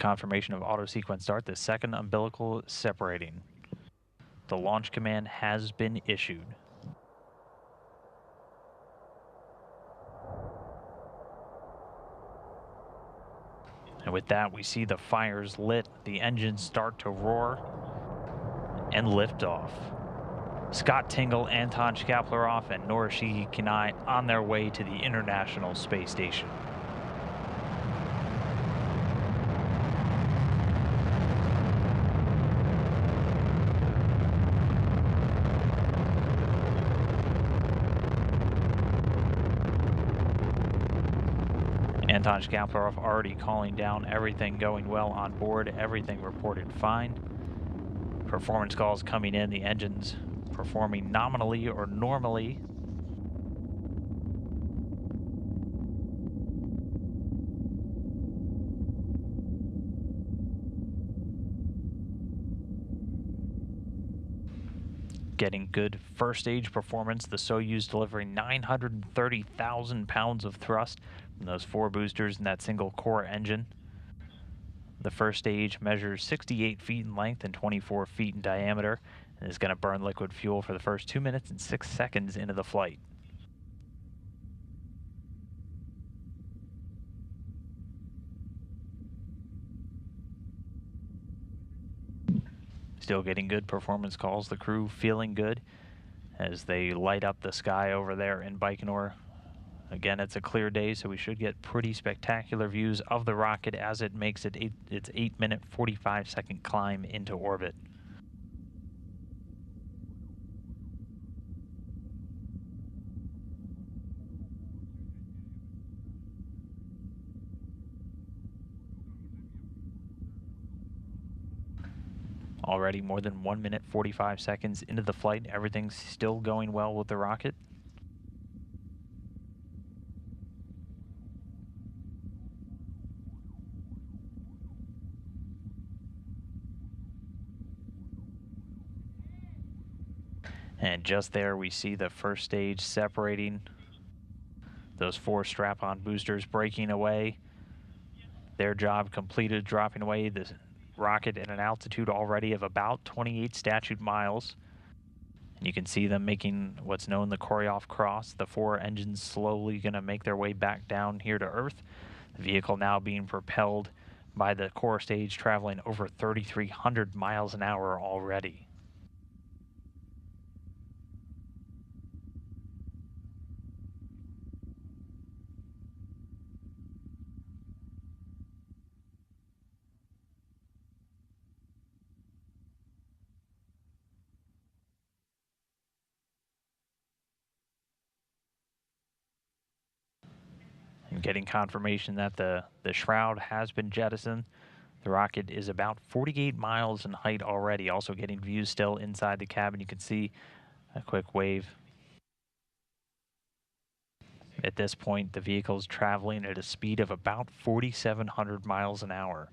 Confirmation of auto sequence start. The second umbilical separating. The launch command has been issued. And with that, we see the fires lit, the engines start to roar, and lift off. Scott Tingle, Anton Shkaplerov, and Norishige Kanai on their way to the International Space Station. Anton Shkaplerov already calling down everything going well on board, everything reported fine. Performance calls coming in, the engines performing nominally or normally. Getting good first stage performance, the Soyuz delivering 930,000 pounds of thrust from those 4 boosters in that single core engine. The first stage measures 68 feet in length and 24 feet in diameter and is going to burn liquid fuel for the first 2 minutes and 6 seconds into the flight. Still getting good performance calls, the crew feeling good as they light up the sky over there in Baikonur. Again, it's a clear day, so we should get pretty spectacular views of the rocket as it makes its 8-minute, 45-second climb into orbit. Already more than 1 minute, 45 seconds into the flight. Everything's still going well with the rocket. And just there we see the first stage separating. Those 4 strap-on boosters breaking away. Their job completed, dropping away the rocket at an altitude already of about 28 statute miles. And you can see them making what's known the Korolev cross. The 4 engines slowly going to make their way back down here to Earth. The vehicle now being propelled by the core stage, traveling over 3,300 miles an hour already. And getting confirmation that the shroud has been jettisoned. The rocket is about 48 miles in height already. Also getting views still inside the cabin. You can see a quick wave. At this point, the vehicle is traveling at a speed of about 4,700 miles an hour.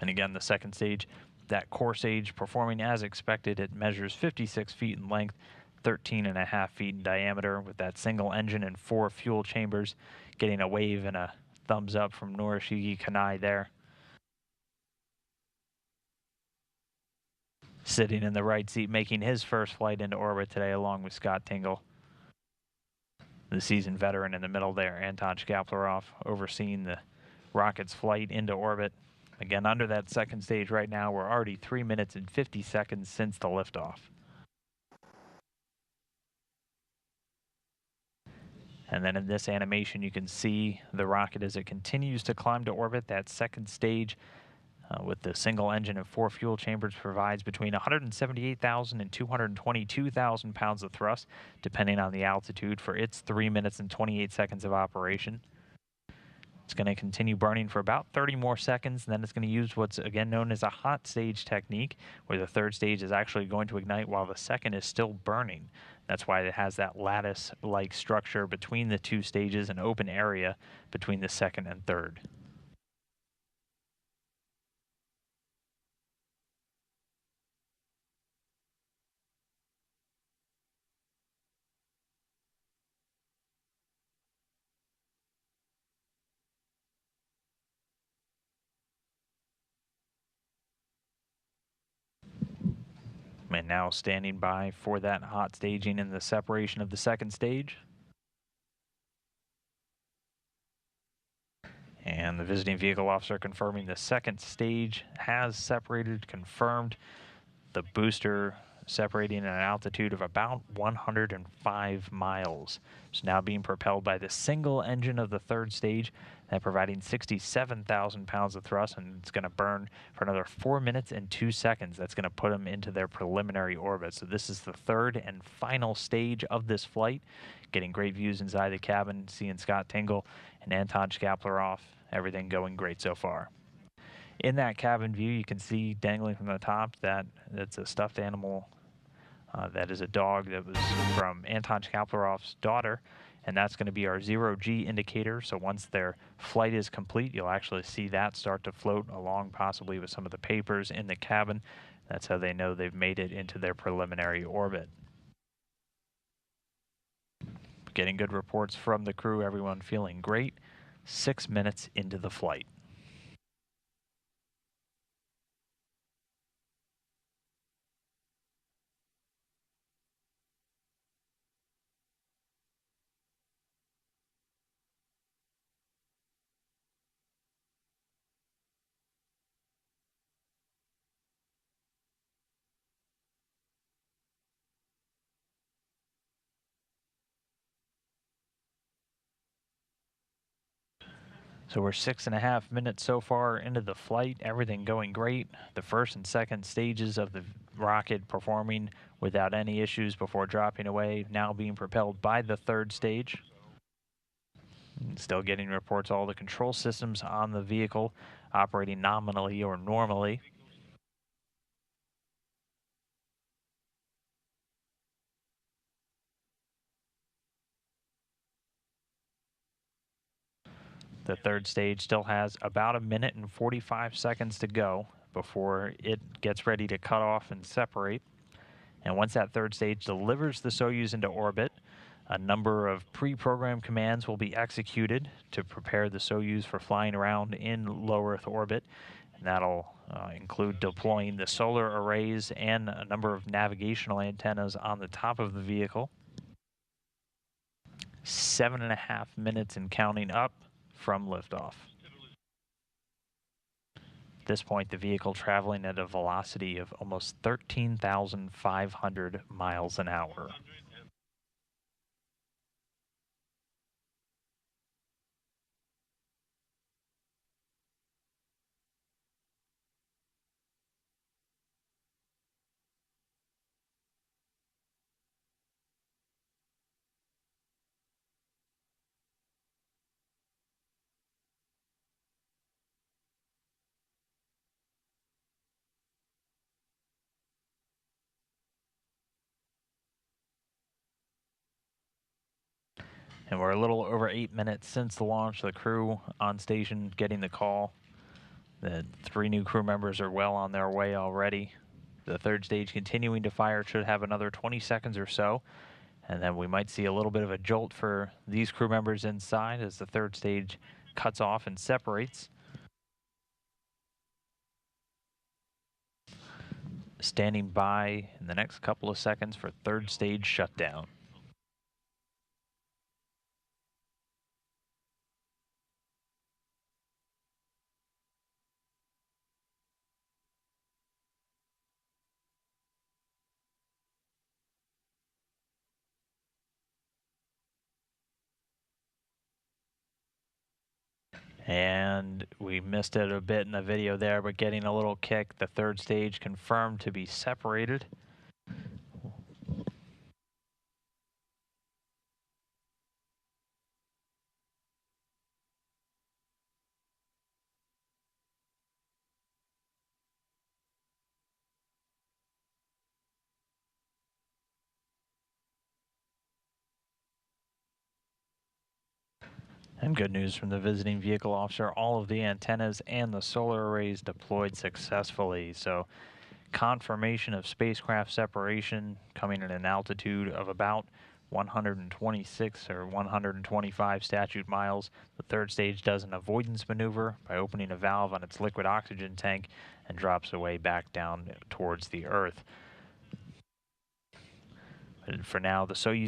And again, the second stage, that core stage performing as expected. It measures 56 feet in length, 13.5 feet in diameter, with that single engine and 4 fuel chambers. Getting a wave and a thumbs up from Norishige Kanai there. Sitting in the right seat, making his first flight into orbit today along with Scott Tingle. The seasoned veteran in the middle there, Anton Shkaplerov, overseeing the rocket's flight into orbit. Again, under that second stage right now, we're already 3 minutes and 50 seconds since the liftoff. And then in this animation, you can see the rocket as it continues to climb to orbit. That second stage with the single engine and 4 fuel chambers provides between 178,000 and 222,000 pounds of thrust, depending on the altitude, for its 3 minutes and 28 seconds of operation. It's going to continue burning for about 30 more seconds, and then it's going to use what's again known as a hot stage technique, where the third stage is actually going to ignite while the second is still burning. That's why it has that lattice-like structure between the 2 stages, an open area between the second and third. And now standing by for that hot staging and the separation of the second stage. And the visiting vehicle officer confirming the second stage has separated, confirmed. The booster separating at an altitude of about 105 miles. It's now being propelled by the single engine of the third stage, that providing 67,000 pounds of thrust, and it's going to burn for another 4 minutes and 2 seconds. That's going to put them into their preliminary orbit. So this is the third and final stage of this flight. Getting great views inside the cabin, seeing Scott Tingle and Anton Shkaplerov. Everything going great so far. In that cabin view, you can see dangling from the top that it's a stuffed animal. That is a dog that was from Anton Shkaplerov's daughter, and that's going to be our zero-G indicator. So once their flight is complete, you'll actually see that start to float along, possibly with some of the papers in the cabin. That's how they know they've made it into their preliminary orbit. Getting good reports from the crew, everyone feeling great. 6 minutes into the flight. So we're 6.5 minutes so far into the flight, everything going great. The first and second stages of the rocket performing without any issues before dropping away, now being propelled by the third stage. And still getting reports, all the control systems on the vehicle operating nominally or normally. The third stage still has about 1 minute and 45 seconds to go before it gets ready to cut off and separate. And once that third stage delivers the Soyuz into orbit, a number of pre-programmed commands will be executed to prepare the Soyuz for flying around in low Earth orbit. And that'll include deploying the solar arrays and a number of navigational antennas on the top of the vehicle. 7.5 minutes and counting up from liftoff. At this point, the vehicle traveling at a velocity of almost 13,500 miles an hour. And we're a little over 8 minutes since the launch. The crew on station getting the call that 3 new crew members are well on their way already. The third stage continuing to fire, should have another 20 seconds or so. And then we might see a little bit of a jolt for these crew members inside as the third stage cuts off and separates. Standing by in the next couple of seconds for third stage shutdown. And we missed it a bit in the video there, but getting a little kick. The third stage confirmed to be separated. And good news from the visiting vehicle officer, all of the antennas and the solar arrays deployed successfully. So confirmation of spacecraft separation coming at an altitude of about 126 or 125 statute miles. The third stage does an avoidance maneuver by opening a valve on its liquid oxygen tank and drops away back down towards the Earth. And for now, the Soyuz